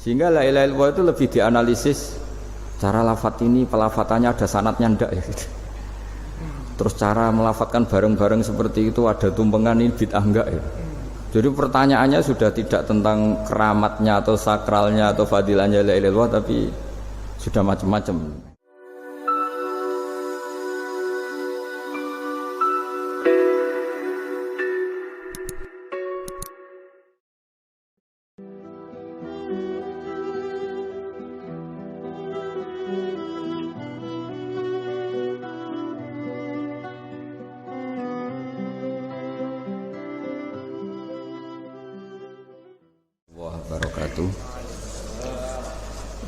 Sehingga la ilaha illallah itu lebih dianalisis cara lafadz ini pelafatannya ada sanadnya ndak ya gitu. Terus cara melafatkan bareng-bareng seperti itu ada tumpengan ini bid'ah enggak ya. Jadi pertanyaannya sudah tidak tentang keramatnya atau sakralnya atau fadilahnya la ilaha illallah, tapi sudah macam-macam. Wabarakatuh.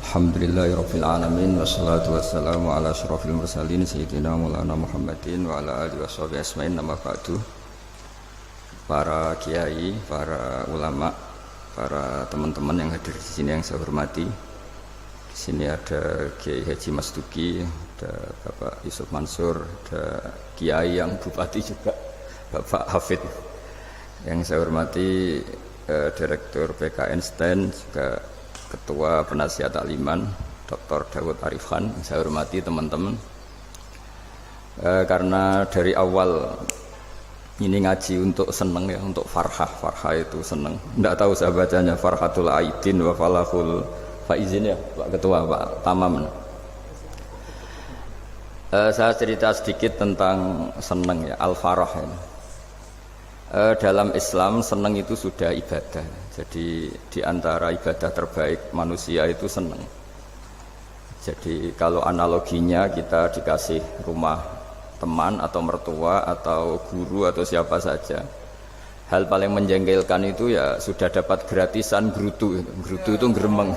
Alhamdulillahirabbil alamin wassalatu wassalamu ala asyrofil mursalin sayyidina Maulana Muhammadin wa ala alihi washabihi asma'in. Nama ba'du. Para kiai, para ulama, para teman-teman yang hadir di sini yang saya hormati. Di sini ada Kiai Haji Mas Duki, ada Bapak Yusuf Mansur, ada kiai yang bupati juga Bapak Hafid. Yang saya hormati Direktur PKN STEN, juga Ketua Penasihat Takliman Dr. Dawud Arifan. Saya hormati teman-teman, karena dari awal ini ngaji untuk seneng ya, untuk farhah itu seneng. Tidak tahu saya bacanya Farhatul Aidin wa Falahul Faizin ya Pak Ketua, Pak Tamam. Saya cerita sedikit tentang seneng ya, al-farah ya. Dalam Islam senang itu sudah ibadah. Jadi di antara ibadah terbaik manusia itu senang. Jadi kalau analoginya kita dikasih rumah teman atau mertua atau guru atau siapa saja, hal paling menjengkelkan itu ya sudah dapat gratisan gerutu itu geremeng.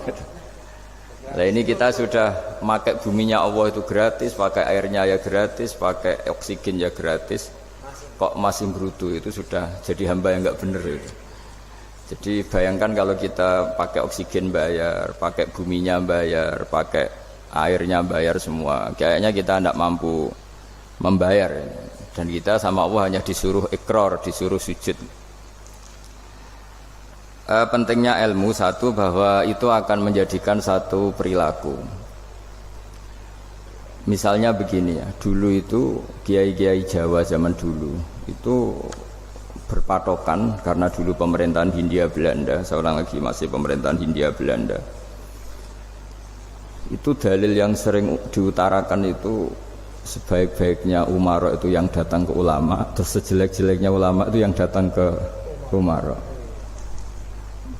Nah ini kita sudah pakai buminya Allah itu gratis, pakai airnya ya gratis, pakai oksigen ya gratis, kok masih berutuh, itu sudah jadi hamba yang nggak bener itu. Jadi bayangkan kalau kita pakai oksigen bayar, pakai buminya bayar, pakai airnya bayar semua, kayaknya kita tidak mampu membayar. Dan kita sama Allah hanya disuruh ikrar, disuruh sujud. Pentingnya ilmu satu, bahwa itu akan menjadikan satu perilaku. Misalnya begini ya, dulu itu kiai-kiai Jawa zaman dulu itu berpatokan, karena dulu pemerintahan Hindia Belanda, seorang lagi masih pemerintahan Hindia Belanda. Itu dalil yang sering diutarakan itu, sebaik-baiknya umara itu yang datang ke ulama, terus sejelek-jeleknya ulama itu yang datang ke umara.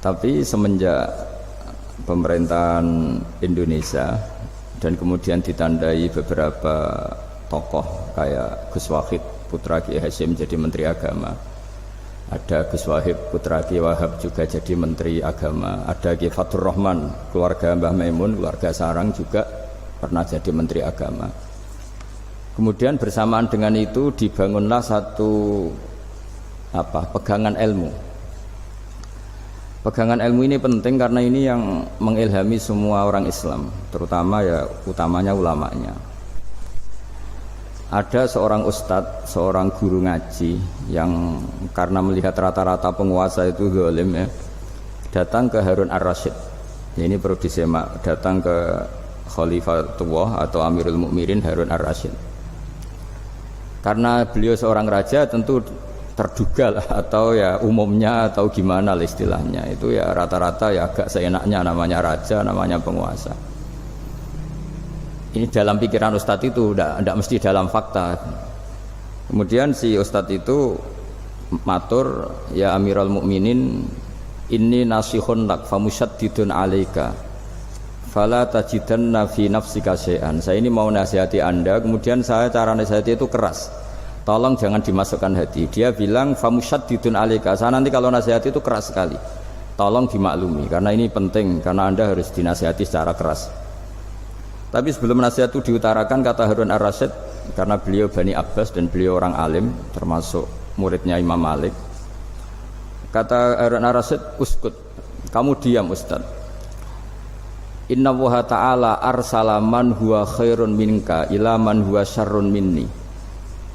Tapi semenjak pemerintahan Indonesia dan kemudian ditandai beberapa tokoh kayak Gus Wahid putra Kiai Hasyim jadi Menteri Agama, ada Gus Wahid putra Kiai Wahab juga jadi Menteri Agama, ada Kiai Fatur Rahman keluarga Mbah Maimun, keluarga Sarang juga pernah jadi Menteri Agama. Kemudian bersamaan dengan itu dibangunlah satu pegangan ilmu. Pegangan ilmu ini penting karena ini yang mengilhami semua orang Islam, terutama ya utamanya ulamanya. Ada seorang ustadz, seorang guru ngaji yang karena melihat rata-rata penguasa itu zalim ya, datang ke Harun ar-Rasyid. Ini perlu disemak, datang ke Khalifatullah atau Amirul Mukminin Harun ar-Rasyid. Karena beliau seorang raja, tentu terduga lah, atau ya umumnya atau gimana lah istilahnya, itu ya rata-rata ya agak seenaknya, namanya raja, namanya penguasa. Ini dalam pikiran ustadz itu, tidak mesti dalam fakta. Kemudian si ustadz itu matur, ya Amirul Mukminin, inni nasihun lak famusyaddidun alaika fala tajidanna fi nafsika syai'an. Saya ini mau nasihati Anda, kemudian saya cara nasihati itu keras, tolong jangan dimasukkan hati. Dia bilang famusyaddidun alaika, saya nanti kalau nasihati itu keras sekali, tolong dimaklumi karena ini penting, karena Anda harus dinasihati secara keras. Tapi sebelum nasihat itu diutarakan, kata Harun ar-Rasyid, karena beliau Bani Abbas dan beliau orang alim, termasuk muridnya Imam Malik, kata Harun ar-Rasyid, uskut, kamu diam Ustaz. Inna Allaha ta'ala arsala man huwa khairun minka ila man huwa syarrun minni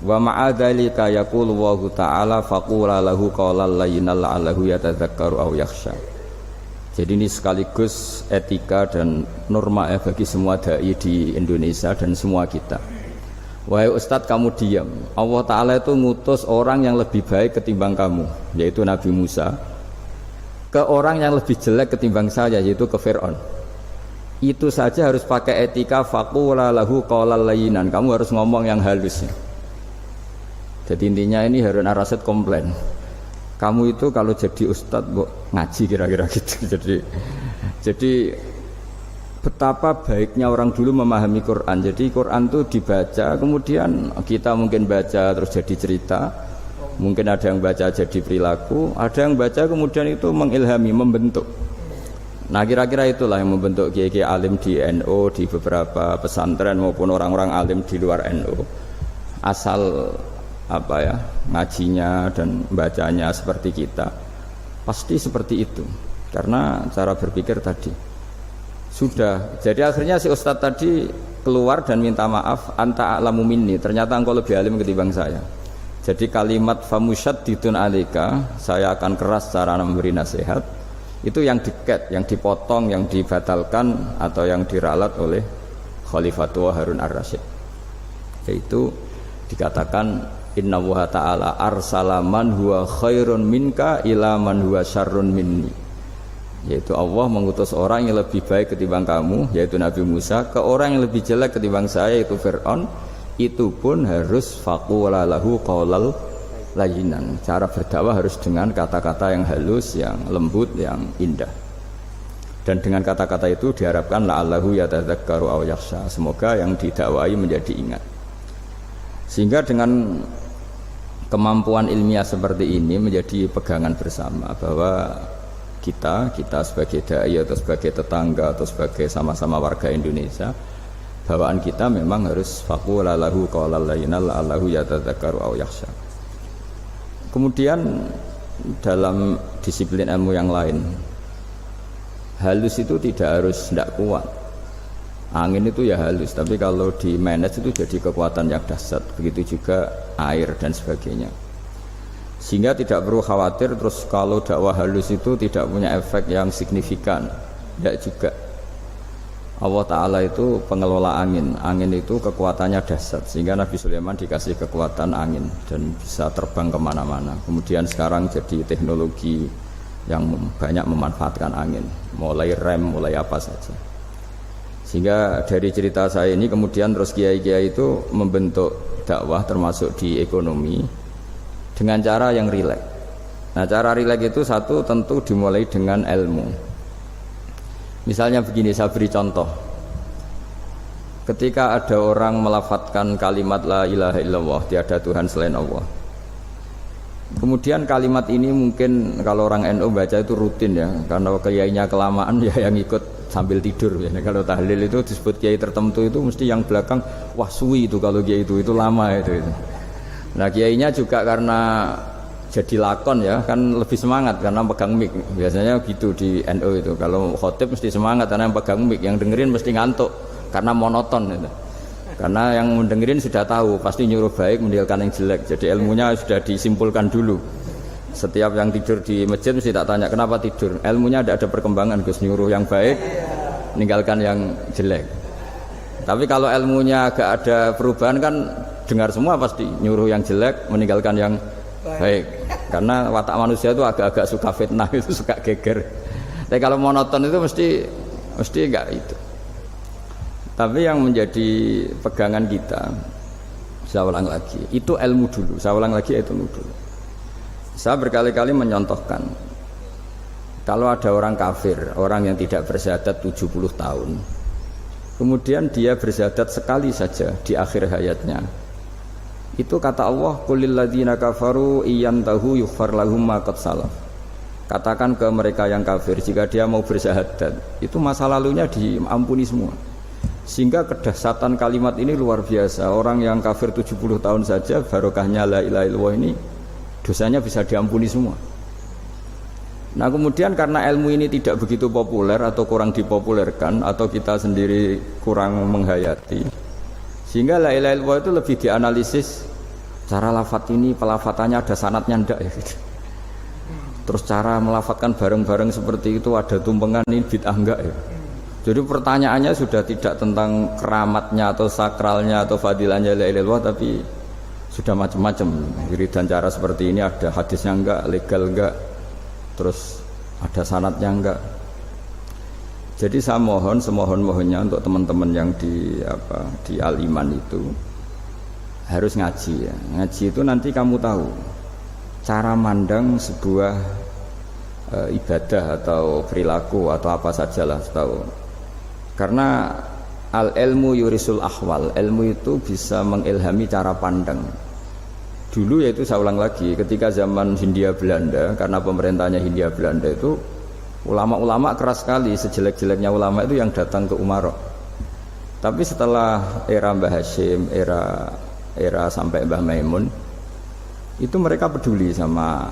wa ma'adzalika yaqulu Allahu ta'ala faqula lahu qawlan layyinan la'allahu yatadzakkaru aw yakhsha. Jadi ini sekaligus etika dan norma ya bagi semua dai di Indonesia dan semua kita. Wahai Ustadz, kamu diam. Allah Ta'ala itu ngutus orang yang lebih baik ketimbang kamu, yaitu Nabi Musa, ke orang yang lebih jelek ketimbang saya, yaitu ke Fir'aun. Itu saja harus pakai etika, faqula lahu qawlan layyinan. Kamu harus ngomong yang halus. Jadi intinya ini Harun ar-Rasyid komplain, kamu itu kalau jadi ustadz ngaji kira-kira gitu. Jadi betapa baiknya orang dulu memahami Quran. Jadi Quran itu dibaca, kemudian kita mungkin baca terus jadi cerita, mungkin ada yang baca jadi perilaku, ada yang baca kemudian itu mengilhami, membentuk. Nah kira-kira itulah yang membentuk kiai-kiai alim di NU, di beberapa pesantren maupun orang-orang alim di luar NU. Asal ngajinya dan bacanya seperti kita, pasti seperti itu, karena cara berpikir tadi sudah. Jadi akhirnya si ustadz tadi keluar dan minta maaf, anta a'lamu minni, ternyata engkau lebih alim ketimbang saya. Jadi kalimat famusyaddidun alika, saya akan keras cara memberi nasihat, itu yang diket, yang dipotong, yang dibatalkan atau yang diralat oleh Khalifatul Harun ar-Rasyid. Yaitu dikatakan Inna Allaha ta'ala arsala man huwa khairun minka ila man huwa syarrun minni. Yaitu Allah mengutus orang yang lebih baik ketimbang kamu, yaitu Nabi Musa, ke orang yang lebih jelek ketimbang saya, yaitu Fir'aun. Itu pun harus faqula lahu qawlal layyinan. Cara berdakwah harus dengan kata-kata yang halus, yang lembut, yang indah. Dan dengan kata-kata itu diharapkan la'allahu yatadzakkaru aw yakhsha. Semoga yang didakwai menjadi ingat. Sehingga dengan kemampuan ilmiah seperti ini menjadi pegangan bersama bahwa kita sebagai dai atau sebagai tetangga atau sebagai sama-sama warga Indonesia, bawaan kita memang harus faqula lahu qawlan layyinan la'allahu yatadzakkaru aw yakhsha. Kemudian dalam disiplin ilmu yang lain, halus itu tidak kuat. Angin itu ya halus, tapi kalau di manage itu jadi kekuatan yang dahsyat. Begitu juga air dan sebagainya. Sehingga tidak perlu khawatir terus kalau dakwah halus itu tidak punya efek yang signifikan. Tidak juga. Allah Ta'ala itu pengelola angin. Angin itu kekuatannya dahsyat, sehingga Nabi Sulaiman dikasih kekuatan angin dan bisa terbang kemana-mana. Kemudian sekarang jadi teknologi yang banyak memanfaatkan angin, mulai rem, mulai apa saja. Sehingga dari cerita saya ini kemudian terus kiai-kiai itu membentuk dakwah termasuk di ekonomi dengan cara yang rileks. Nah cara rileks itu satu tentu dimulai dengan ilmu. Misalnya begini, saya beri contoh. Ketika ada orang melafadzkan kalimat la ilaha illallah, tiada Tuhan selain Allah. Kemudian kalimat ini mungkin kalau orang NU baca itu rutin ya, karena kiainya kelamaan ya yang ikut sambil tidur ya. Kalau tahlil itu disebut kiai tertentu itu mesti yang belakang wah suwi itu, kalau kiai itu lama itu. Nah kiainya juga karena jadi lakon ya kan lebih semangat karena pegang mic. Biasanya gitu di NU itu, kalau khotib mesti semangat karena yang pegang mic, yang dengerin mesti ngantuk karena monoton itu. Karena yang mendengerin sudah tahu pasti nyuruh baik meninggalkan yang jelek, jadi ilmunya sudah disimpulkan dulu. Setiap yang tidur di masjid mesti tak tanya kenapa tidur, ilmunya tidak ada perkembangan, Gus, nyuruh yang baik meninggalkan yang jelek. Tapi kalau ilmunya agak ada perubahan kan dengar semua pasti nyuruh yang jelek meninggalkan yang baik. Karena watak manusia itu agak-agak suka fitnah, itu suka geger. Tapi kalau monoton itu mesti enggak itu. Tapi yang menjadi pegangan kita, saya ulang lagi, itu ilmu dulu. Saya ulang lagi, itu ilmu dulu. Saya berkali-kali menyontohkan, kalau ada orang kafir, orang yang tidak bersyahadat 70 tahun, kemudian dia bersyahadat sekali saja di akhir hayatnya, itu kata Allah, qulil ladzina kafaru iyantahu yughfar lahum ma qad salaf. Katakan ke mereka yang kafir, jika dia mau bersyahadat, itu masa lalunya diampuni semua. Sehingga kedahsyatan kalimat ini luar biasa. Orang yang kafir 70 tahun saja barokahnya la ilaha illallah ini dosanya bisa diampuni semua. Nah kemudian karena ilmu ini tidak begitu populer atau kurang dipopulerkan atau kita sendiri kurang menghayati, sehingga la ilaha illallah itu lebih dianalisis cara lafadz ini, pelafatannya ada sanadnya ndak ya gitu. Terus cara melafadzkan bareng-bareng seperti itu ada tumpengan, ini bid'ah enggak ya? Jadi pertanyaannya sudah tidak tentang keramatnya atau sakralnya atau fadilahnya la ilaha illallah, tapi sudah macam-macam. Jadi dan cara seperti ini ada hadisnya enggak, legal enggak, terus ada sanadnya enggak. Jadi saya mohon semohon-mohonnya untuk teman-teman yang di Al-Iman itu harus ngaji ya. Ngaji itu nanti kamu tahu cara mandang sebuah ibadah atau perilaku atau apa sajalah tahu. Karena al-ilmu yurisul ahwal, ilmu itu bisa mengilhami cara pandang. Dulu yaitu saya ulang lagi, ketika zaman Hindia Belanda, karena pemerintahnya Hindia Belanda itu ulama-ulama keras sekali, sejelek-jeleknya ulama itu yang datang ke Umarok. Tapi setelah era Mbah Hashim, era sampai Mbah Maimun, itu mereka peduli sama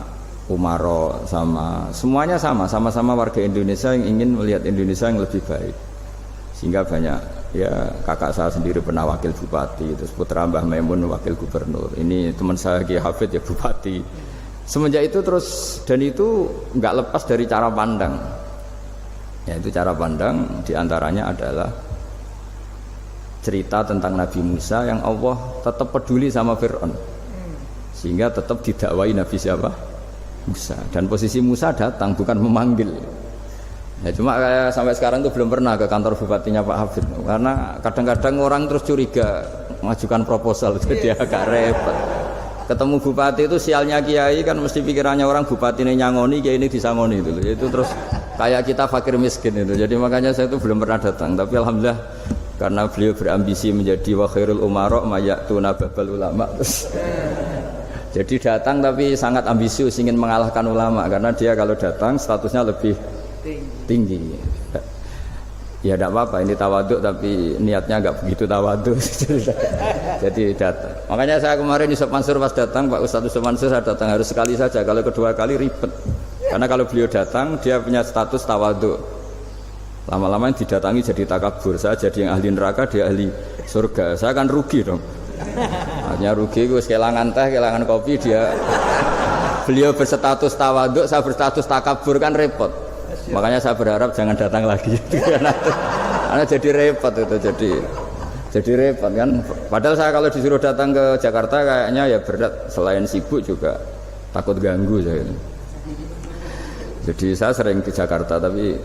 Umarok, sama semuanya sama-sama warga Indonesia yang ingin melihat Indonesia yang lebih baik. Sehingga banyak ya, kakak saya sendiri pernah wakil bupati, terus putra Mbah Maimun wakil gubernur, ini teman saya Kiai Hafid ya bupati. Semenjak itu terus, dan itu nggak lepas dari cara pandang. Yaitu cara pandang diantaranya adalah cerita tentang Nabi Musa yang Allah tetap peduli sama Fir'aun, sehingga tetap didakwai Nabi siapa? Musa. Dan posisi Musa datang bukan memanggil. Ya, cuma kayak sampai sekarang tuh belum pernah ke kantor bupatinya Pak Hafid, karena kadang-kadang orang terus curiga mengajukan proposal, jadi agak repot. Ketemu bupati itu sialnya kiai kan mesti pikirannya orang bupati ini nyangoni, kiai ini disangoni itu terus kayak kita fakir miskin itu. Jadi makanya saya itu belum pernah datang, tapi alhamdulillah karena beliau berambisi menjadi wa khairul umara mayatuna babal ulama terus. Jadi datang tapi sangat ambisius ingin mengalahkan ulama, karena dia kalau datang statusnya lebih tinggi. Ya tidak apa-apa, ini tawaduk tapi niatnya enggak begitu tawaduk. Jadi datang. Makanya saya kemarin Yusuf Mansur pas datang, Pak Ustadz Yusuf Mansur saya datang harus sekali saja, kalau kedua kali ribet. Karena kalau beliau datang dia punya status tawaduk. Lama-lama yang didatangi jadi takabur, saya jadi yang ahli neraka, dia ahli surga. Saya kan rugi dong. Artinya rugi, gue kehilangan teh, kehilangan kopi, beliau berstatus tawaduk, saya berstatus takabur, kan repot. Makanya saya berharap jangan datang lagi. Karena jadi repot itu, jadi repot kan. Padahal saya kalau disuruh datang ke Jakarta kayaknya ya berat, selain sibuk juga takut ganggu saya. Jadi saya sering ke Jakarta tapi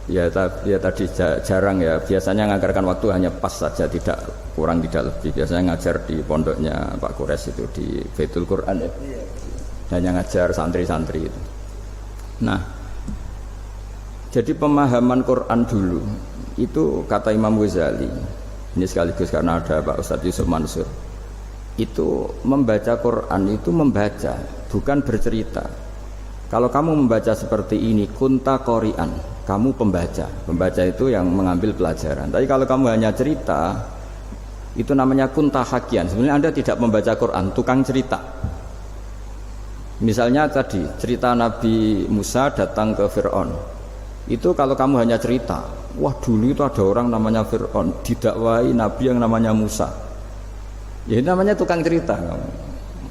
ya tadi jarang ya. Biasanya ngajarkan waktu hanya pas saja, tidak kurang tidak lebih. Biasanya ngajar di pondoknya Pak Kures itu di Baitul Quran ya. Hanya ngajar santri-santri itu. Nah, jadi pemahaman Quran dulu itu kata Imam Ghazali, ini sekaligus karena ada Pak Ustadz Yusuf Mansur, itu membaca Quran itu membaca, bukan bercerita. Kalau kamu membaca seperti ini, kunta qori'an, kamu pembaca. Pembaca itu yang mengambil pelajaran. Tapi kalau kamu hanya cerita, itu namanya kunta hakian. Sebenarnya Anda tidak membaca Quran, tukang cerita. Misalnya tadi cerita Nabi Musa datang ke Fir'aun. Itu kalau kamu hanya cerita, wah dulu itu ada orang namanya Fir'aun didakwai Nabi yang namanya Musa. Ya ini namanya tukang cerita.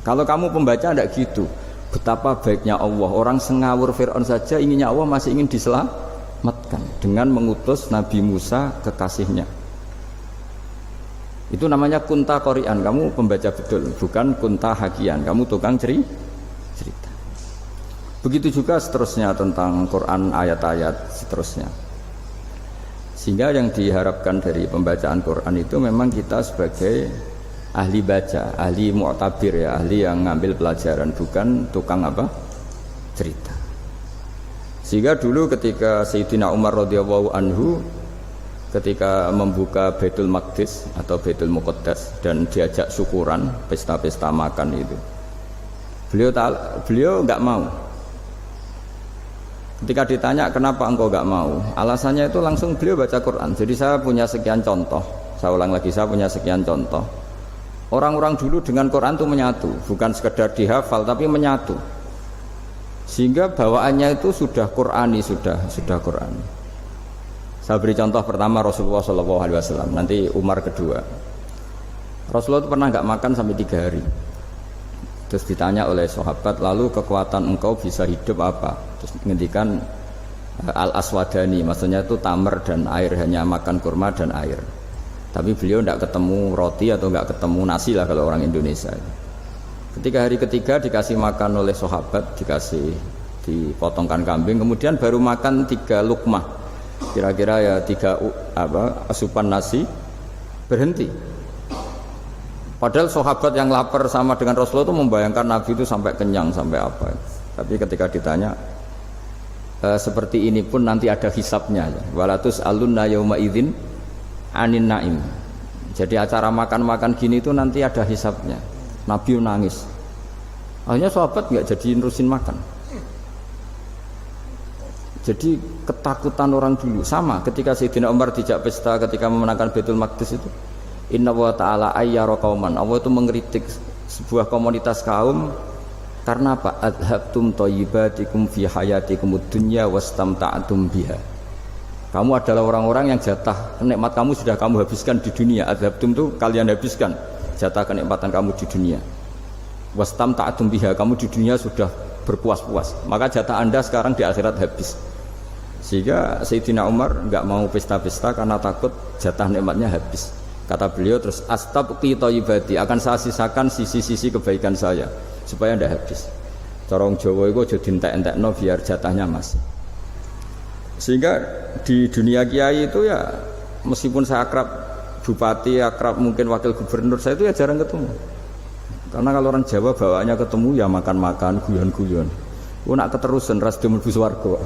Kalau kamu pembaca tidak gitu. Betapa baiknya Allah, orang sengawur Fir'aun saja inginnya Allah masih ingin diselamatkan dengan mengutus Nabi Musa kekasihnya. Itu namanya kunta qori'an, kamu pembaca betul, bukan kunta hakian, kamu tukang cerita. Begitu juga seterusnya tentang Quran, ayat-ayat seterusnya. Sehingga yang diharapkan dari pembacaan Quran itu memang kita sebagai ahli baca, ahli mu'tabir ya, ahli yang ngambil pelajaran, bukan tukang apa? Cerita. Sehingga dulu ketika Sayyidina Umar radhiyallahu anhu ketika membuka Baitul Maqdis atau Baitul Muqaddas dan diajak syukuran, pesta-pesta makan itu, beliau enggak mau. Ketika ditanya kenapa engkau enggak mau, alasannya itu langsung beliau baca Quran. Jadi saya punya sekian contoh, saya ulang lagi, saya punya sekian contoh. Orang-orang dulu dengan Quran itu menyatu, bukan sekedar dihafal tapi menyatu. Sehingga bawaannya itu sudah Qurani, sudah Qurani. Saya beri contoh pertama Rasulullah SAW, nanti Umar kedua. Rasulullah itu pernah enggak makan sampai 3 hari. Terus ditanya oleh sahabat, lalu kekuatan engkau bisa hidup apa? Terus ngendikan al-aswadani, maksudnya itu tamar dan air, hanya makan kurma dan air. Tapi beliau tidak ketemu roti atau nggak ketemu nasi lah kalau orang Indonesia. Ketika hari ketiga dikasih makan oleh sahabat, dipotongkan kambing, kemudian baru makan 3 lukmah, kira-kira ya 3 asupan nasi, berhenti. Padahal sahabat yang lapar sama dengan Rasulullah itu membayangkan Nabi itu sampai kenyang, sampai apa. Tapi ketika ditanya, seperti ini pun nanti ada hisabnya. Walatus alunna yauma idzin anin naim. Jadi acara makan-makan gini itu nanti ada hisabnya. Nabi nangis. Akhirnya sahabat nggak jadi nerusin makan. Jadi ketakutan orang dulu sama ketika Sayyidina Umar dijak pesta ketika memenangkan Baitul Maqdis itu. Inna wa ta'ala ayyara qauman. Allah itu mengkritik sebuah komunitas kaum karena apa? Adhabtum thayyibatikum fi hayatikumud dunya wastamta'tum biha. Kamu adalah orang-orang yang jatah nikmat kamu sudah kamu habiskan di dunia. Adhabtum itu kalian habiskan jatah kenikmatan kamu di dunia. Wastamta'tum biha, kamu di dunia sudah berpuas-puas. Maka jatah Anda sekarang di akhirat habis. Sehingga Sayyidina Umar enggak mau pesta-pesta karena takut jatah nikmatnya habis. Kata beliau terus astabqi thayyibati, akan saya sisakan sisi-sisi kebaikan saya supaya tidak habis. Corong Jawa itu aja dientek-entekno biar jatahnya masih. Sehingga di dunia kiai itu ya meskipun saya akrab bupati, akrab mungkin wakil gubernur, saya itu ya jarang ketemu. Karena kalau orang Jawa bawaannya ketemu ya makan-makan, guyon-guyon. Nak keterusan ras di mlebu swarga.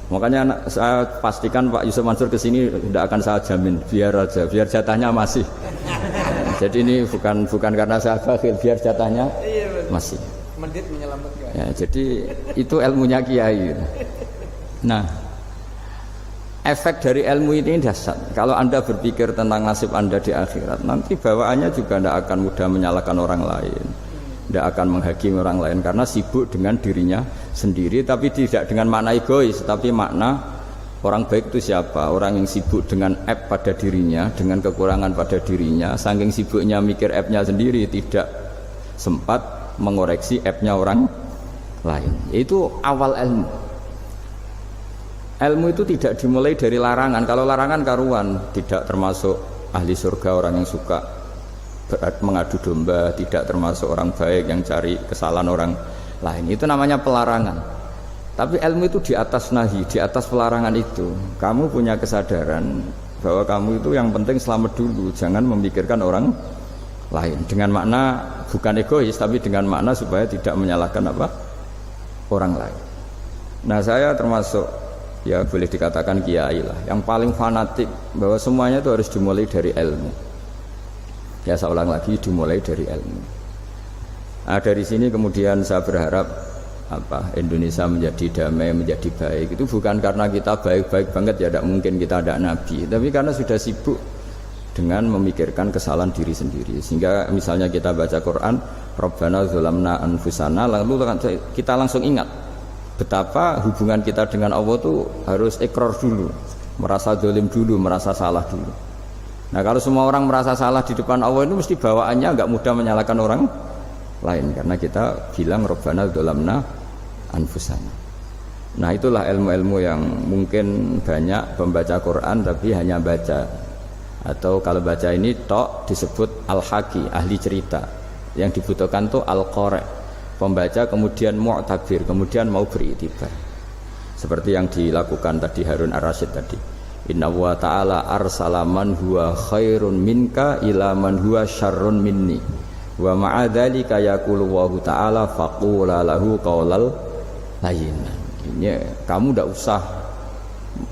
Makanya saya pastikan Pak Yusuf Mansur kesini tidak akan saya jamin, biar aja, biar jatahnya masih. Jadi ini bukan karena saya bakhil, biar jatahnya masih. Medit menyelamatkan. Ya, jadi itu ilmunya kiai. Nah, efek dari ilmu ini dahsyat. Kalau Anda berpikir tentang nasib Anda di akhirat, nanti bawaannya juga tidak akan mudah menyalahkan orang lain, tidak akan menghakimi orang lain karena sibuk dengan dirinya sendiri, tapi tidak dengan makna egois, tapi makna orang baik itu siapa? Orang yang sibuk dengan aib pada dirinya, dengan kekurangan pada dirinya, saking sibuknya mikir aibnya sendiri, tidak sempat mengoreksi aibnya orang lain. Itu awal ilmu. Ilmu itu tidak dimulai dari larangan. Kalau larangan karuan, tidak termasuk ahli surga, orang yang suka mengadu domba, tidak termasuk orang baik yang cari kesalahan orang lain. Itu namanya pelarangan. Tapi ilmu itu di atas nahi, di atas pelarangan itu. Kamu punya kesadaran bahwa kamu itu yang penting selamat dulu, jangan memikirkan orang lain. Dengan makna bukan egois, tapi dengan makna supaya tidak menyalahkan orang lain. Nah, saya termasuk ya boleh dikatakan kiai lah, yang paling fanatik bahwa semuanya itu harus dimulai dari ilmu. Ya saya ulang lagi, dimulai dari ilmu. Nah, dari sini kemudian saya berharap Indonesia menjadi damai, menjadi baik. Itu bukan karena kita baik-baik banget, ya tidak mungkin kita ada nabi, tapi karena sudah sibuk dengan memikirkan kesalahan diri sendiri. Sehingga misalnya kita baca Quran, Rabbana dzalamna anfusana, lalu kita langsung ingat betapa hubungan kita dengan Allah itu harus ikrar dulu, merasa zalim dulu, merasa salah dulu. Nah, kalau semua orang merasa salah di depan Allah itu mesti bawaannya enggak mudah menyalahkan orang lain, karena kita bilang Rabbana dzalamna anfusana. Nah, itulah ilmu-ilmu yang mungkin banyak pembaca Quran tapi hanya baca, atau kalau baca ini tok disebut al-haqi, ahli cerita. Yang dibutuhkan tuh al-qari, pembaca kemudian mu'tabir, kemudian mau beriktibar. Seperti yang dilakukan tadi Harun Ar-Rasyid tadi. Inna wa ta'ala arsala man huwa khairun minka ila man huwa syarrun minni. Wa ma'adzalika yaqulu wa ta'ala faqula lahu qaulal layyinan. Ini kamu tidak usah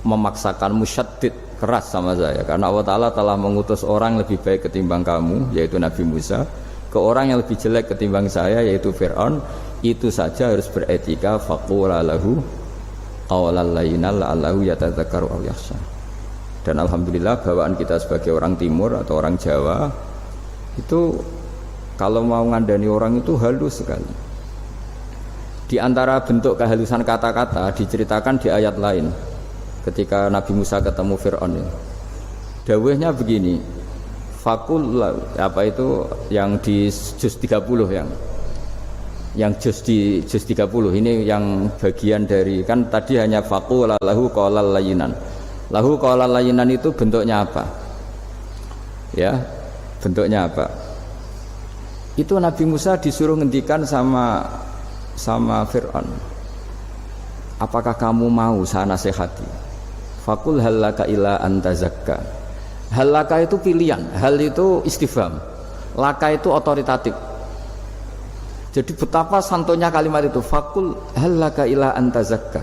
memaksakan musyaddid keras sama saya, karena Allah Ta'ala telah mengutus orang lebih baik ketimbang kamu, yaitu Nabi Musa, ke orang yang lebih jelek ketimbang saya, yaitu Fir'aun. Itu saja harus beretika. Faqula lahu qaulal layyinan la'allahu yatadzakkaru aw yakhsha. Dan alhamdulillah bawaan kita sebagai orang timur atau orang Jawa itu kalau mau ngandani orang itu halus sekali. Di antara bentuk kehalusan kata-kata diceritakan di ayat lain ketika Nabi Musa ketemu Fir'aun. Dawuhnya begini, fakul apa itu yang di juz 30 yang juz 30 ini yang bagian dari kan tadi hanya faqul lahu qaulal layyinan. Lahu qaulal layyinan itu bentuknya apa? Ya, bentuknya apa? Itu Nabi Musa disuruh ngendikan sama Fir'aun. Apakah kamu mau saya nasihati? Faqul halaka ila antazakka. Halaka itu pilihan, hal itu istifham. Laka itu otoritatif. Jadi betapa santonya kalimat itu fakul halaka ila antazakka.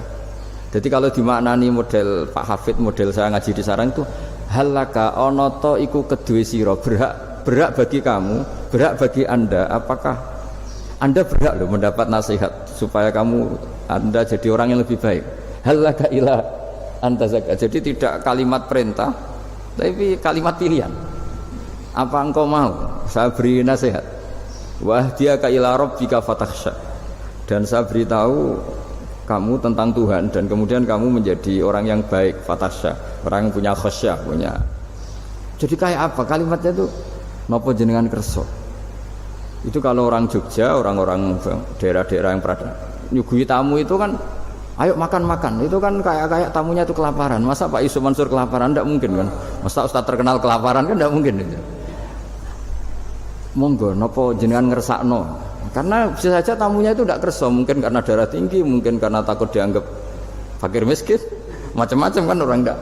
Jadi kalau dimaknani model Pak Hafid, model saya ngaji di sarang itu halaka onoto iku kedue sira, berhak bagi kamu, berhak bagi Anda, apakah Anda berhak loh mendapat nasihat supaya Anda jadi orang yang lebih baik. Halaka ila antazakka. Jadi tidak kalimat perintah tapi kalimat pilihan. Apa engkau mau saya beri nasihat? Wahdiyaka ila rabbika fatakhsha, dan saya beritahu kamu tentang Tuhan dan kemudian kamu menjadi orang yang baik, fatakhsha, orang yang punya khasyah, punya. Jadi kayak apa kalimatnya itu? Napa jenengan kersa? Itu kalau orang Jogja, orang-orang daerah-daerah yang pernah nyuguhi tamu itu kan ayo makan-makan, itu kan kayak tamunya itu kelaparan. Masa Pak Yusuf Mansur kelaparan? Tidak mungkin kan. Masa Ustaz terkenal kelaparan kan tidak mungkin itu. Monggo nopo jenengan ngersakno, karena bisa saja tamunya itu tidak kerso, mungkin karena darah tinggi, mungkin karena takut dianggap fakir miskin, macam-macam kan orang enggak.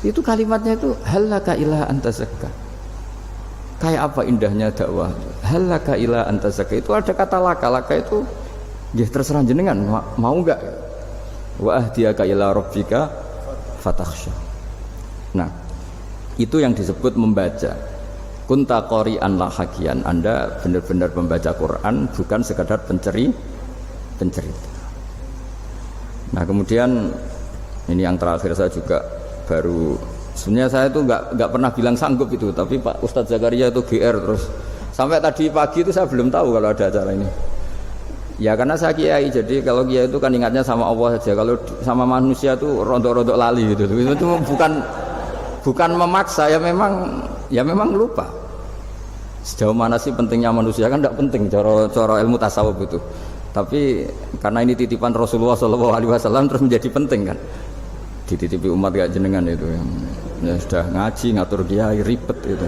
Itu kalimatnya itu halaka ila antazakka. Kayak apa indahnya dakwah. Halaka ila antazakka itu ada kata laka itu ya terserah jenengan mau enggak. Wa ahdiyaka ila rabbika fatakhsha. Nah, itu yang disebut membaca. Kunta qori'an la hakian, Anda benar-benar membaca Quran, bukan sekadar pencerita. Nah kemudian ini yang terakhir saya juga baru, sebenarnya saya itu nggak pernah bilang sanggup itu, tapi Pak Ustadz Zakaria itu GR terus sampai tadi pagi itu saya belum tahu kalau ada acara ini. Ya karena saya kiai, jadi kalau kiai itu kan ingatnya sama Allah saja, kalau sama manusia itu rontok-rontok lali gitu. Itu bukan memaksa, ya memang lupa. Sejauh mana sih pentingnya manusia kan tidak penting cara ilmu tasawuf itu. Tapi karena ini titipan Rasulullah SAW terus menjadi penting kan. Dititipi umat gak jenengan itu ya sudah ngaji ngatur kiai ribet itu.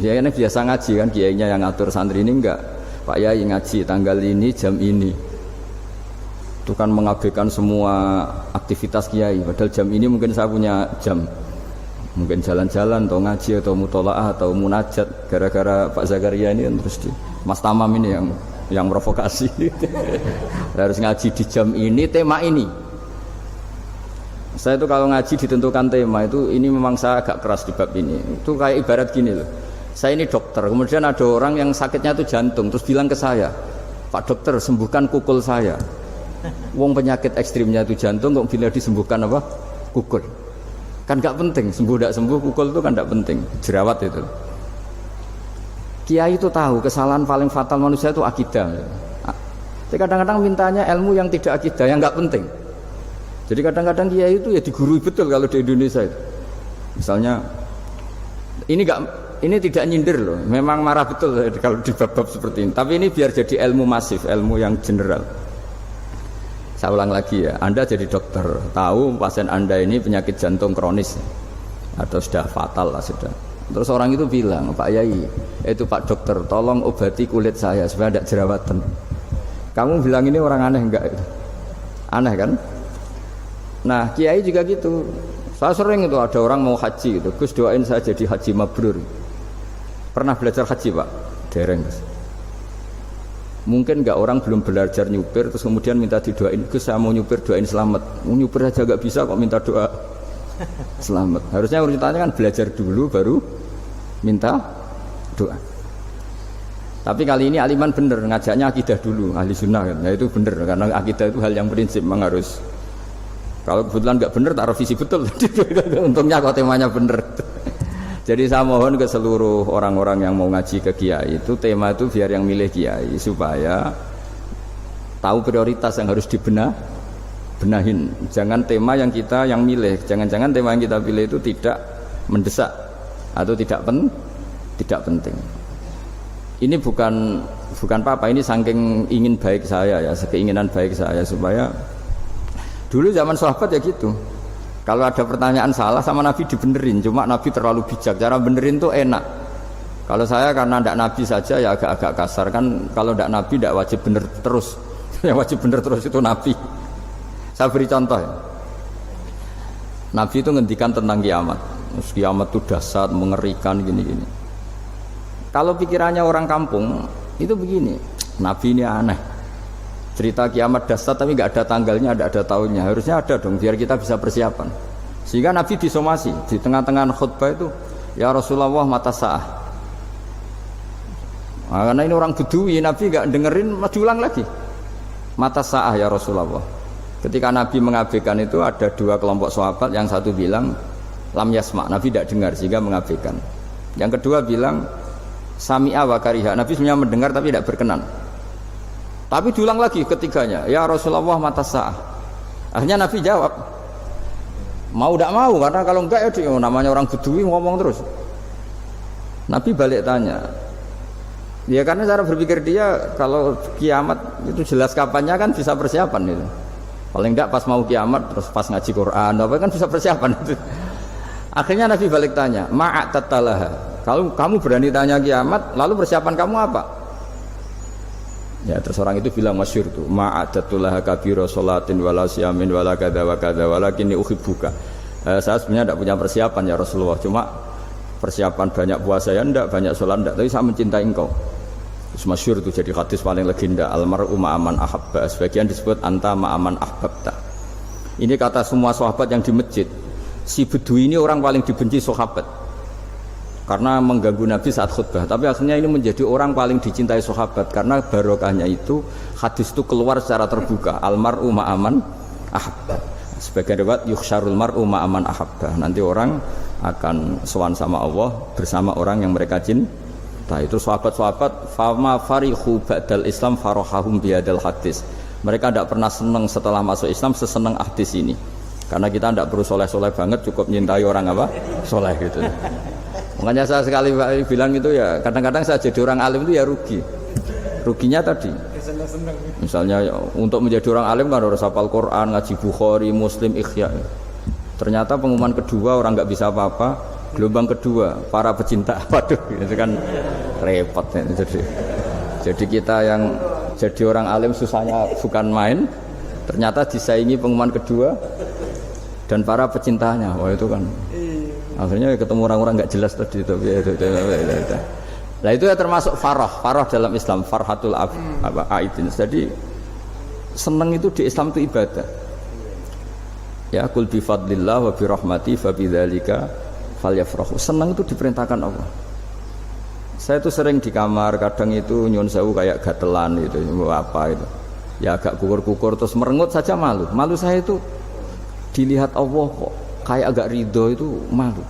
Kiai ini biasa ngaji kan, kiainya yang ngatur, santri ini enggak. Pak Yai ngaji tanggal ini jam ini. Itu kan mengabaikan semua aktivitas kiai. Padahal jam ini mungkin saya punya jam. Mungkin jalan-jalan atau ngaji atau mutolaah atau munajat, gara-gara Pak Zakaria ini terus Mas Tamam ini yang provokasi. Harus ngaji di jam ini, tema ini. Saya itu kalau ngaji ditentukan tema itu, ini memang saya agak keras di bab ini. Itu kayak ibarat gini loh. Saya ini dokter, kemudian ada orang yang sakitnya itu jantung, terus bilang ke saya, Pak dokter sembuhkan kukul saya. Wong penyakit ekstrimnya itu jantung, kok bila disembuhkan apa? Kukul. Kan gak penting, sembuh tidak sembuh, kukul itu kan gak penting, jerawat itu. Kiai itu tahu kesalahan paling fatal manusia itu akidah. Tapi kadang-kadang mintanya ilmu yang tidak akidah, yang gak penting. Jadi kadang-kadang kiai itu ya digurui betul kalau di Indonesia itu. Misalnya, ini tidak nyindir loh, memang marah betul kalau di bab-bab seperti ini. Tapi ini biar jadi ilmu masif, ilmu yang general. Saya ulang lagi ya, Anda jadi dokter, tahu pasien Anda ini penyakit jantung kronis atau sudah fatal lah sudah. Terus orang itu bilang, Pak Yai, itu Pak dokter, tolong obati kulit saya supaya tidak jerawatan. Kamu bilang ini orang aneh enggak? Aneh kan? Nah, kiai juga gitu. Saya sering itu ada orang mau haji gitu, Gus doain saya jadi haji mabrur. Pernah belajar haji Pak? Dereng. Mungkin enggak orang belum belajar nyupir terus kemudian minta didoain, Gus saya mau nyupir doain selamat. Mau nyupir aja enggak bisa kok minta doa selamat. Harusnya urutannya kan belajar dulu baru minta doa. Tapi kali ini aliman bener ngajaknya akidah dulu, ahli sunnah kan. Nah itu bener karena akidah itu hal yang prinsip memang harus. Kalau kebetulan enggak bener tak revisi betul. Untungnya kok temanya bener. Jadi saya mohon ke seluruh orang-orang yang mau ngaji ke kiai itu tema itu biar yang milih kiai supaya tahu prioritas yang harus benahin. Jangan tema yang milih, jangan-jangan tema yang kita pilih itu tidak mendesak atau tidak penting. Ini bukan apa-apa, ini saking ingin baik saya ya, keinginan baik saya supaya dulu zaman sahabat ya gitu. Kalau ada pertanyaan salah sama Nabi dibenerin, cuma Nabi terlalu bijak, cara benerin tuh enak. Kalau saya karena tidak Nabi saja ya agak-agak kasar kan, kalau tidak Nabi tidak wajib bener terus. Yang wajib bener terus itu Nabi. Saya beri contoh ya. Nabi itu ngendikan tentang kiamat. Kiamat itu dahsyat, mengerikan gini-gini. Kalau pikirannya orang kampung itu begini, Nabi ini aneh. Cerita kiamat dahsyat tapi nggak ada tanggalnya, tidak ada tahunnya. Harusnya ada dong biar kita bisa persiapan. Sehingga Nabi disomasi di tengah-tengah khutbah itu, ya Rasulullah mata sa'ah. Nah, karena ini orang Bedui, Nabi nggak dengerin, diulang lagi. Mata sa'ah ya Rasulullah. Ketika Nabi mengabaikan itu ada dua kelompok sahabat, yang satu bilang lam yasma, Nabi tidak dengar sehingga mengabaikan. Yang kedua bilang sami'a wa kariha, Nabi sebenarnya mendengar tapi tidak berkenan. Tapi diulang lagi ketiganya, ya Rasulullah mata sa'ah. Akhirnya Nabi jawab, mau tidak mau, karena kalau enggak ya namanya orang Bedui ngomong terus. Nabi balik tanya, ya karena cara berpikir dia kalau kiamat itu jelas kapannya kan bisa persiapan itu. Paling enggak pas mau kiamat terus pas ngaji Quran apa kan bisa persiapan itu. Akhirnya Nabi balik tanya, ma'atatalaha. Kalau kamu berani tanya kiamat, lalu persiapan kamu apa? Ya terus orang itu bilang masyhur tuh, ma'atatulaha kabira sholatin wala siyamin wala kadza wa kadza walakinni uhibbuka. Saya sebenarnya tidak punya persiapan ya Rasulullah, cuma persiapan banyak puasa ya enggak, banyak sholat enggak, tapi saya mencintai engkau. Terus masyhur itu jadi hadis paling legenda, almar'u ma'aman ahabba, sebagian disebut anta ma'aman ahbabta. Ini kata semua sahabat yang di masjid. Si Bedui ini orang paling dibenci sahabat karena mengganggu Nabi saat khutbah, tapi akhirnya ini menjadi orang paling dicintai sahabat karena barokahnya itu hadis itu keluar secara terbuka, almar'u ma'aman ahabba. Sebagian riwayat yukhsyarul mar'u ma'aman ahabba, nanti orang akan sowan sama Allah bersama orang yang mereka cinta. Itu sahabat-sahabat fama farihu ba'dal Islam farahahum bihadal hadis. Mereka tidak pernah senang setelah masuk Islam sesenang hadis ini, karena kita tidak perlu soleh-soleh banget, cukup nyintai orang apa soleh gitu. Makanya saya sekali bilang itu ya, kadang-kadang saya jadi orang alim itu ya ruginya tadi. Misalnya untuk menjadi orang alim kan harus hafal Quran, ngaji Bukhari, Muslim, Ikhya. Ternyata pengumuman kedua orang nggak bisa apa-apa, gelombang kedua para pecinta, waduh itu kan repot ya. Jadi kita yang jadi orang alim susahnya bukan main, ternyata disaingi pengumuman kedua dan para pecintanya, wah itu kan akhirnya ketemu orang-orang nggak jelas tadi itu. Nah itu ya termasuk farah dalam Islam, farhatul aidin. Jadi senang itu di Islam itu ibadah. Ya kul bi fadlillah wa bi rahmati fa bidzalika falyafrahu. Senang itu diperintahkan Allah. Saya itu sering di kamar, kadang itu nyun sewu kayak gatelan itu, apa itu. Ya agak kukur-kukur terus merengut saja malu. Malu saya itu dilihat Allah kok kayak agak ridho itu malu.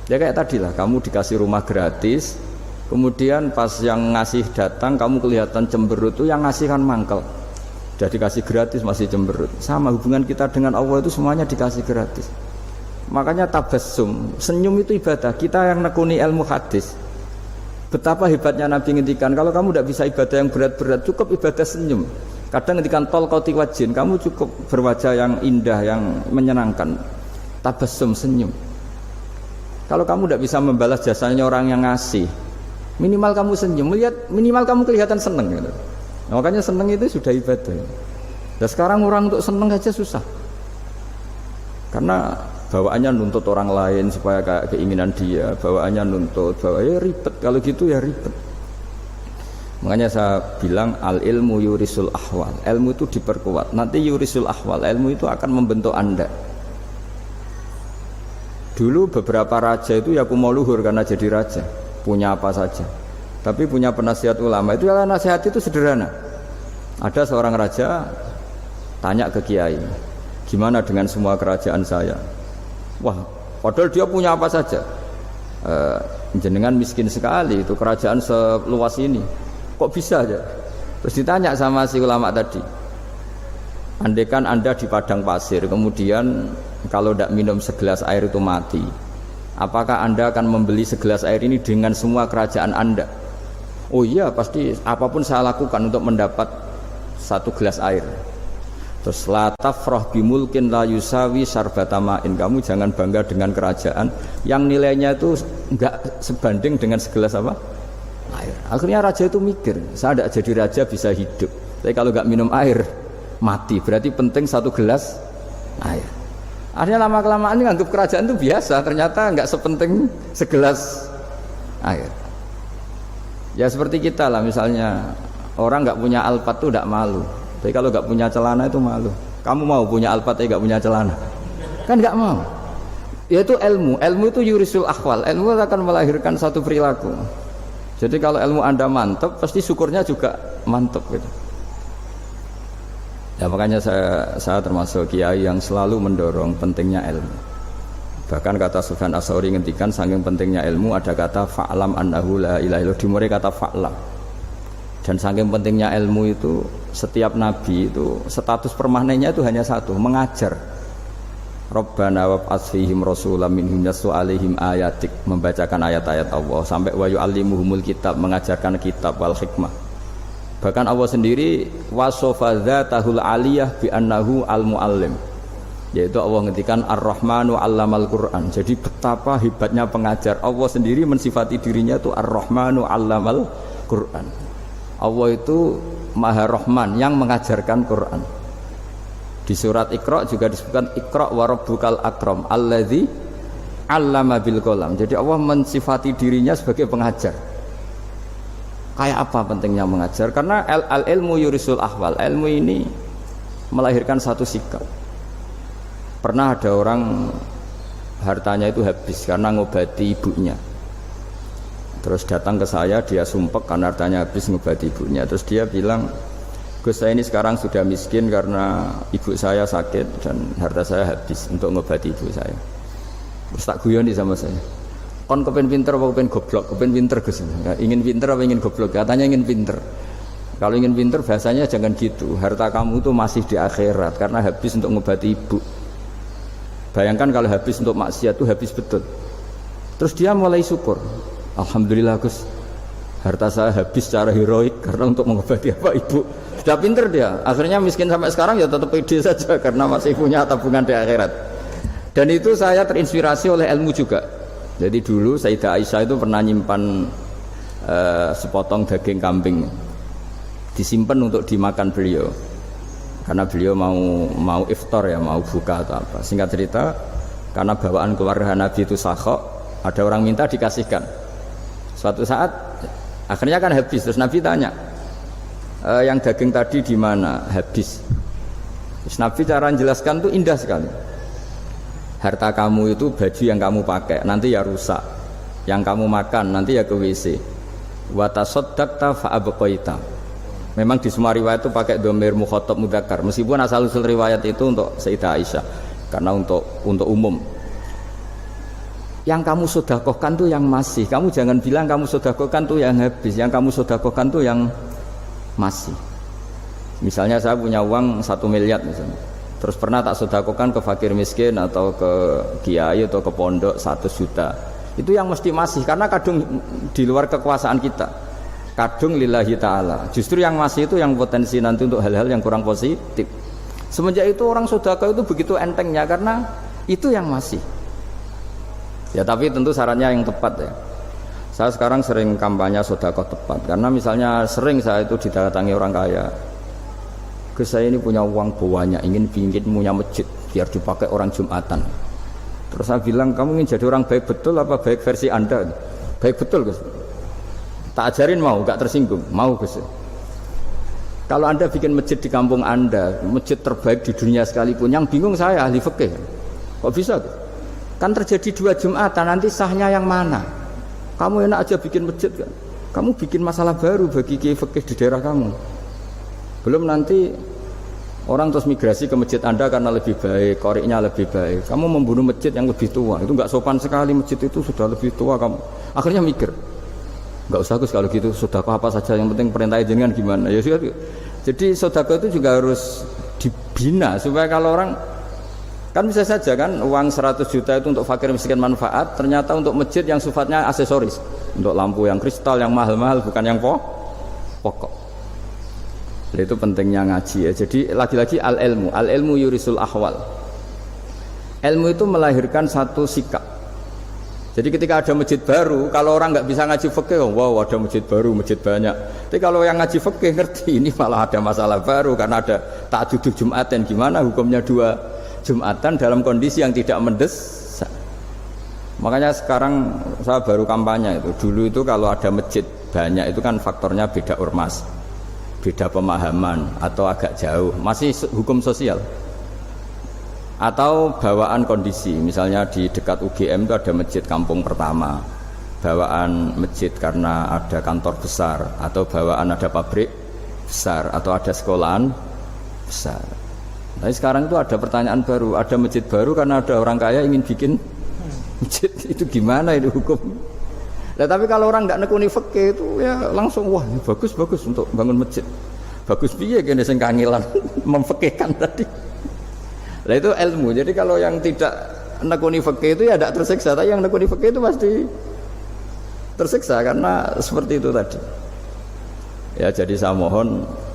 Ya kayak tadi lah, kamu dikasih rumah gratis, kemudian pas yang ngasih datang kamu kelihatan cemberut, itu yang ngasih kan mangkel. Udah dikasih gratis masih cemberut. Sama hubungan kita dengan Allah itu semuanya dikasih gratis. Makanya tabassum, senyum itu ibadah. Kita yang nekuni ilmu hadis, betapa hebatnya Nabi ngendikan, kalau kamu tidak bisa ibadah yang berat-berat, cukup ibadah senyum. Kadang ngendikan tol qati wajhin, kamu cukup berwajah yang indah, yang menyenangkan. Tabassum, senyum. Kalau kamu tidak bisa membalas jasanya orang yang ngasih, minimal kamu senyum, minimal kamu kelihatan senang gitu. Makanya senang itu sudah ibadah. Dan sekarang orang untuk senang aja susah, karena bawaannya nuntut orang lain supaya kayak keinginan dia, bawaannya nuntut, bawaannya ribet. Kalau gitu ya ribet. Makanya saya bilang al ilmu yurisul ahwal, ilmu itu diperkuat. Nanti yurisul ahwal, ilmu itu akan membentuk Anda. Dulu beberapa raja itu ya mau luhur karena jadi raja, punya apa saja. Tapi punya penasihat ulama, itu ya nasihat itu sederhana. Ada seorang raja tanya ke kiai, gimana dengan semua kerajaan saya? Wah, padahal dia punya apa saja. Jenengan miskin sekali, itu kerajaan seluas ini, kok bisa aja? Terus ditanya sama si ulama tadi, andaikan Anda di padang pasir, kemudian kalau tidak minum segelas air itu mati, apakah Anda akan membeli segelas air ini dengan semua kerajaan Anda? Oh iya, pasti apapun saya lakukan untuk mendapat satu gelas air. Terus la tafrah bimulkin la yusawi sarbatamain. Kamu jangan bangga dengan kerajaan yang nilainya itu enggak sebanding dengan segelas apa? Air. Akhirnya raja itu mikir, saya tidak jadi raja bisa hidup. Tapi kalau enggak minum air mati. Berarti penting satu gelas air. Akhirnya lama-kelamaan ini anggap kerajaan itu biasa, ternyata enggak sepenting segelas air. Ya seperti kita lah, misalnya orang enggak punya alpat itu enggak malu. Tapi kalau nggak punya celana itu malu. Kamu mau punya alpat tapi nggak punya celana? Kan nggak mau. Yaitu ilmu. Ilmu itu yurisul akhwal. Ilmu akan melahirkan satu perilaku. Jadi kalau ilmu Anda mantap, pasti syukurnya juga mantap gitu. Ya makanya saya termasuk kiai yang selalu mendorong pentingnya ilmu. Bahkan kata Sufyan Ats-Tsauri ngendikan saking pentingnya ilmu ada kata fa'lam annahu la ilaha illallah, dimulai kata fa'lam. Dan saking pentingnya ilmu itu setiap nabi itu status permanennya itu hanya satu, mengajar. Rabbana wab'ats fihim rasulam minhum yatlu 'alaihim ayatik, membacakan ayat-ayat Allah sampai wa yu'allimuhumul kitab, mengajarkan kitab wal hikmah. Bahkan Allah sendiri wasofa dzatahul 'aliyah bi annahu al-muallim. Yaitu Allah ngendikan Ar-Rahmanu 'allamal Qur'an. Jadi betapa hebatnya pengajar. Allah sendiri mensifati dirinya itu Ar-Rahmanu 'allamal Qur'an. Allah itu Maha Rahman yang mengajarkan Quran. Di surat Iqra juga disebutkan Iqra wa rabbukal akram alladzi 'allama bil qalam. Jadi Allah mensifati dirinya sebagai pengajar. Kayak apa pentingnya mengajar? Karena al-ilmu yurisul ahwal. Ilmu ini melahirkan satu sikap. Pernah ada orang hartanya itu habis karena ngobati ibunya. Terus datang ke saya, dia sumpek karena hartanya habis ngobati ibunya. Terus dia bilang, Gus saya ini sekarang sudah miskin karena ibu saya sakit dan harta saya habis untuk ngobati ibu saya. Terus tak guyon sama saya, kon kepen pinter apa kepen goblok? Kepen pinter Gus. Ingin pinter apa ingin goblok? Katanya ingin pinter. Kalau ingin pinter bahasanya jangan gitu. Harta kamu itu masih di akhirat karena habis untuk ngobati ibu. Bayangkan kalau habis untuk maksiat itu habis betul. Terus dia mulai syukur. Alhamdulillah Gus, harta saya habis secara heroik karena untuk mengobati apa ibu. Sudah pinter dia, akhirnya miskin sampai sekarang ya tetap pede saja karena masih punya tabungan di akhirat. Dan itu saya terinspirasi oleh ilmu juga. Jadi dulu Sayyidah Aisyah itu pernah nyimpan sepotong daging kambing, disimpan untuk dimakan beliau. Karena beliau mau iftar ya, mau buka atau apa. Singkat cerita, karena bawaan keluarga Nabi itu sakhok, ada orang minta dikasihkan. Suatu saat akhirnya kan habis, terus Nabi tanya, yang daging tadi di mana? Habis. Terus Nabi cara menjelaskan tuh indah sekali. Harta kamu itu baju yang kamu pakai nanti ya rusak, yang kamu makan nanti ya ke WC. Wa tasaddaqta fa abqaita. Memang di semua riwayat itu pakai dhamir mukhatab mudzakkar, meskipun asal usul riwayat itu untuk Sayyidah Aisyah karena untuk umum. Yang kamu sedekahkan tuh yang masih. Kamu jangan bilang kamu sedekahkan tuh yang habis. Yang kamu sedekahkan tuh yang masih. Misalnya saya punya uang 1 miliar misalnya. Terus pernah tak sedekahkan ke fakir miskin atau ke kiai atau ke pondok 1 juta. Itu yang mesti masih karena kadung di luar kekuasaan kita. Kadung lillahi ta'ala. Justru yang masih itu yang potensi nanti untuk hal-hal yang kurang positif. Semenjak itu orang sedekah itu begitu entengnya karena itu yang masih. Ya tapi tentu syaratnya yang tepat ya. Saya sekarang sering kampanye sedekah tepat karena misalnya sering saya itu didatangi orang kaya. Gus saya ini punya uang banyak, ingin punya masjid biar dipakai orang Jumatan. Terus saya bilang kamu ingin jadi orang baik betul apa baik versi Anda? Baik betul Gus. Tak ajarin mau, gak tersinggung, mau Gus. Kalau Anda bikin masjid di kampung Anda, masjid terbaik di dunia sekalipun, yang bingung saya ahli fikih. Kok bisa Gus? Kan terjadi 2 Jumatan, nanti sahnya yang mana? Kamu enak aja bikin masjid kan? Kamu bikin masalah baru bagi kiai fikih di daerah kamu. Belum nanti orang terus migrasi ke masjid Anda karena lebih baik, koriknya lebih baik. Kamu membunuh masjid yang lebih tua, itu nggak sopan sekali, masjid itu sudah lebih tua kamu. Akhirnya mikir, nggak usah Gus kalau gitu, sedekah apa saja, yang penting perintah jenengan gimana. Ya sudah. Jadi sedekah itu juga harus dibina supaya kalau orang Kan bisa saja kan uang 100 juta itu untuk fakir miskin manfaat, ternyata untuk masjid yang sifatnya aksesoris, untuk lampu yang kristal yang mahal-mahal bukan yang pokok. Jadi itu pentingnya ngaji ya. Jadi lagi-lagi al ilmu yurisul ahwal. Ilmu itu melahirkan satu sikap. Jadi ketika ada masjid baru, kalau orang nggak bisa ngaji fikih, wow ada masjid baru, masjid banyak. Tapi kalau yang ngaji fikih ngerti ini malah ada masalah baru karena ada ta'dudul Jum'atan, gimana hukumnya 2 Jumatan dalam kondisi yang tidak mendesak. Makanya sekarang saya baru kampanye itu. Dulu itu kalau ada masjid banyak itu kan faktornya beda ormas, beda pemahaman atau agak jauh, masih hukum sosial. Atau bawaan kondisi, misalnya di dekat UGM itu ada masjid kampung pertama, bawaan masjid karena ada kantor besar, atau bawaan ada pabrik besar, atau ada sekolahan besar. Tapi sekarang itu ada pertanyaan baru, ada masjid baru karena ada orang kaya ingin bikin masjid, itu gimana itu hukum? Nah, tapi kalau orang tidak nekuni fikih itu ya langsung wah ini bagus untuk bangun masjid. Bagus piye kene sing kangelan memfikihkan tadi. Nah itu ilmu. Jadi kalau yang tidak nekuni fikih itu ya tidak tersiksa, tapi yang nekuni fikih itu pasti tersiksa karena seperti itu tadi. Ya jadi saya mohon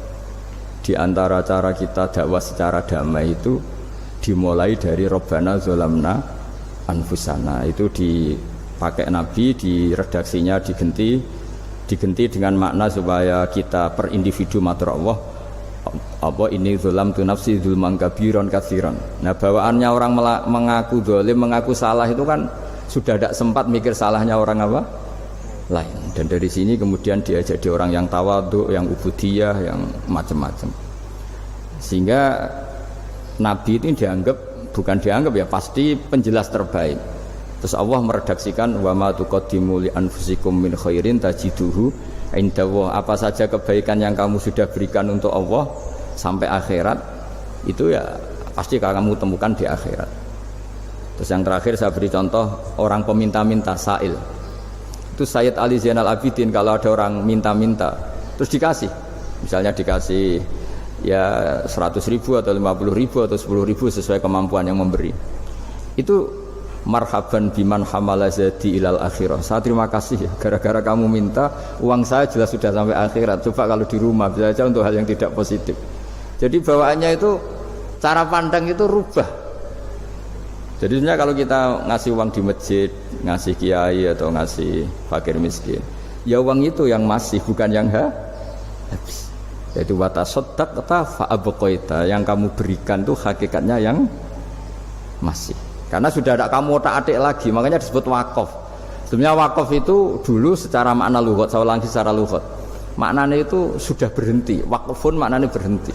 di antara cara kita dakwah secara damai itu dimulai dari Rabbana Zolamna Anfusana, itu dipakai Nabi, di redaksinya digenti dengan makna supaya kita per individu matur Allah apa ini zolam tu nafsi zulman kabiron katsiran. Nah bawaannya orang mengaku zalim, mengaku salah itu kan sudah tidak sempat mikir salahnya orang apa lain, dan dari sini kemudian dia jadi orang yang tawadhu, yang ubudiyah, yang macam-macam. Sehingga Nabi itu bukan dianggap ya, pasti penjelas terbaik. Terus Allah meredaksikan wa ma tuqaddimu li anfusikum min khairin tajiduhu indallah. Apa saja kebaikan yang kamu sudah berikan untuk Allah sampai akhirat itu ya pasti kamu temukan di akhirat. Terus yang terakhir saya beri contoh orang peminta-minta, sa'il. Itu Sayyid Ali Zainal Abidin kalau ada orang minta-minta terus dikasih, misalnya dikasih ya 100.000 atau 50.000 atau 10.000 sesuai kemampuan yang memberi, itu marhaban biman hamala zadi ilal akhirah. Saya terima kasih ya, gara-gara kamu minta uang saya jelas sudah sampai akhirat. Coba kalau di rumah bisa saja untuk hal yang tidak positif. Jadi bawaannya itu cara pandang itu rubah. Jadi sebenarnya kalau kita ngasih uang di masjid, ngasih kiai atau ngasih fakir miskin, ya uang itu yang masih, bukan yang habis. Yaitu watasaddaqta fa'abqaita, yang kamu berikan itu hakikatnya yang masih. Karena sudah ada kamu otak-atik lagi, makanya disebut wakaf. Sebenarnya wakaf itu dulu secara makna lughat, saya ulangi secara lughat, maknanya itu sudah berhenti. Wakfun maknanya berhenti.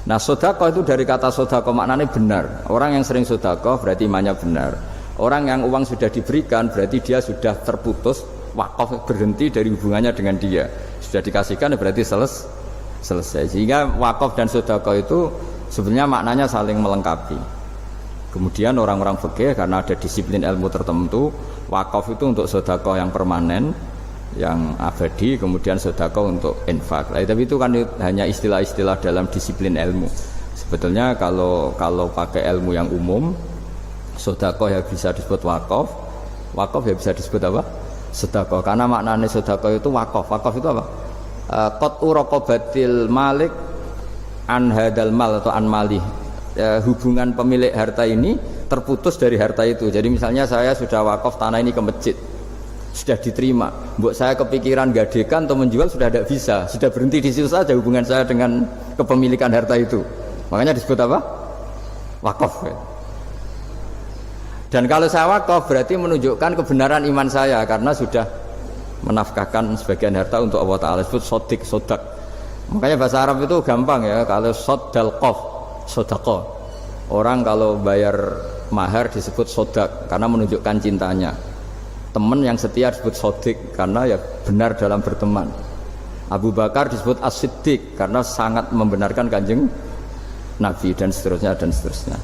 Nah sedekah itu dari kata sedekah maknanya benar. Orang yang sering sedekah berarti imannya benar. Orang yang uang sudah diberikan berarti dia sudah terputus, wakaf berhenti dari hubungannya dengan dia. Sudah dikasihkan berarti selesai. Sehingga wakaf dan sedekah itu sebenarnya maknanya saling melengkapi. Kemudian orang-orang fikih karena ada disiplin ilmu tertentu, wakaf itu untuk sedekah yang permanen, yang abadi, kemudian sedekah untuk infak. Tapi itu kan hanya istilah-istilah dalam disiplin ilmu. Sebetulnya kalau pakai ilmu yang umum, sedekah ya bisa disebut wakaf, wakaf ya bisa disebut apa? Sedekah. Karena maknanya sedekah itu wakaf. Wakaf itu apa? Qat'u raqabatil malik an hadal mal atau an malih. Hubungan pemilik harta ini terputus dari harta itu. Jadi misalnya saya sudah wakaf tanah ini ke masjid, sudah diterima, mbok saya kepikiran gadekan atau menjual sudah tidak bisa, sudah berhenti di situ saja hubungan saya dengan kepemilikan harta itu. Makanya disebut apa? Wakaf. Dan kalau saya wakaf berarti menunjukkan kebenaran iman saya karena sudah menafkahkan sebagian harta untuk Allah Ta'ala, disebut sodik, sodak. Makanya bahasa Arab itu gampang ya, kalau sodal qaf, sodako. Orang kalau bayar mahar disebut sodak karena menunjukkan cintanya. Teman yang setia disebut sodik karena ya benar dalam berteman. Abu Bakar disebut as-siddiq karena sangat membenarkan kanjeng Nabi, dan seterusnya dan seterusnya.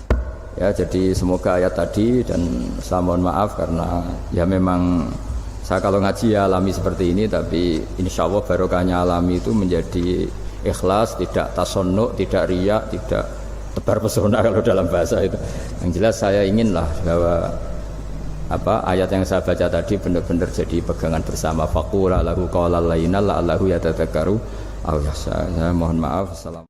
Ya jadi semoga ayat tadi, dan saya mohon maaf karena ya memang saya kalau ngaji ya alami seperti ini, tapi insya Allah barokahnya alami itu menjadi ikhlas, tidak tasonnuk, tidak riya, tidak tebar pesona kalau dalam bahasa itu. Yang jelas saya inginlah bahwa ayat yang saya baca tadi benar-benar jadi pegangan bersama. Faqula lahu qawlan layyina la'allahu yatadzakkaru aw yakhsha. Saya mohon maaf. Assalamualaikum.